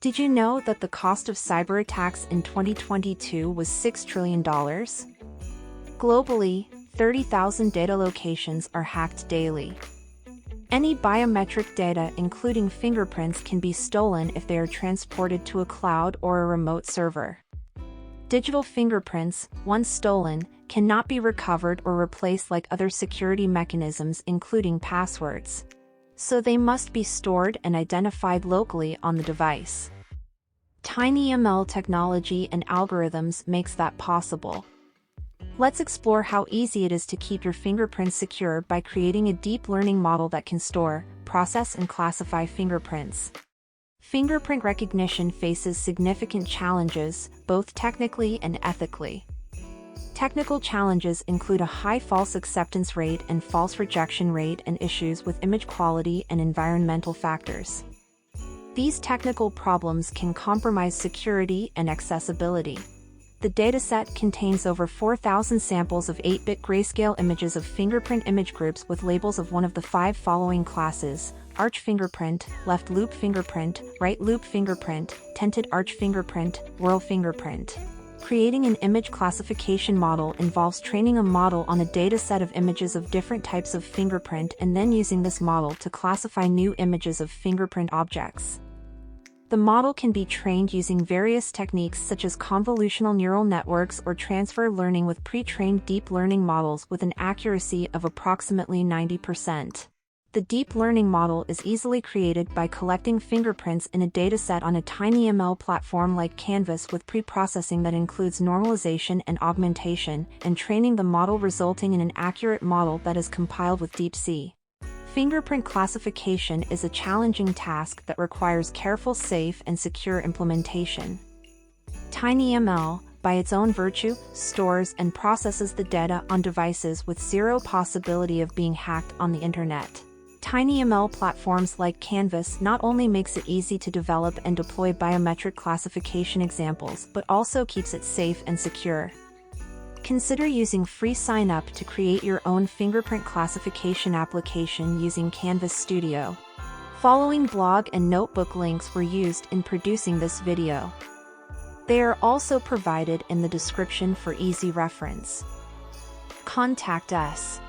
Did you know that the cost of cyberattacks in 2022 was $6 trillion? Globally, 30,000 data locations are hacked daily. Any biometric data, including fingerprints, can be stolen if they are transported to a cloud or a remote server. Digital fingerprints, once stolen, cannot be recovered or replaced like other security mechanisms, including passwords. So they must be stored and identified locally on the device. TinyML technology and algorithms makes that possible. Let's explore how easy it is to keep your fingerprints secure by creating a deep learning model that can store, process, and classify fingerprints. Fingerprint recognition faces significant challenges, both technically and ethically. Technical challenges include a high false acceptance rate and false rejection rate and issues with image quality and environmental factors. These technical problems can compromise security and accessibility. The dataset contains over 4,000 samples of 8-bit grayscale images of fingerprint image groups with labels of one of the 5 following classes: arch fingerprint, left loop fingerprint, right loop fingerprint, tinted arch fingerprint, whirl fingerprint. Creating an image classification model involves training a model on a dataset of images of different types of fingerprint and then using this model to classify new images of fingerprint objects. The model can be trained using various techniques such as convolutional neural networks or transfer learning with pre-trained deep learning models with an accuracy of approximately 90%. The deep learning model is easily created by collecting fingerprints in a dataset on a TinyML platform like cAInvas with pre-processing that includes normalization and augmentation, and training the model, resulting in an accurate model that is compiled with deepC. Fingerprint classification is a challenging task that requires careful, safe, and secure implementation. TinyML, by its own virtue, stores and processes the data on devices with zero possibility of being hacked on the internet. TinyML platforms like cAInvas not only makes it easy to develop and deploy biometric classification examples, but also keeps it safe and secure. Consider using free sign-up to create your own fingerprint classification application using Canvas Studio. Following blog and notebook links were used in producing this video. They are also provided in the description for easy reference. Contact us.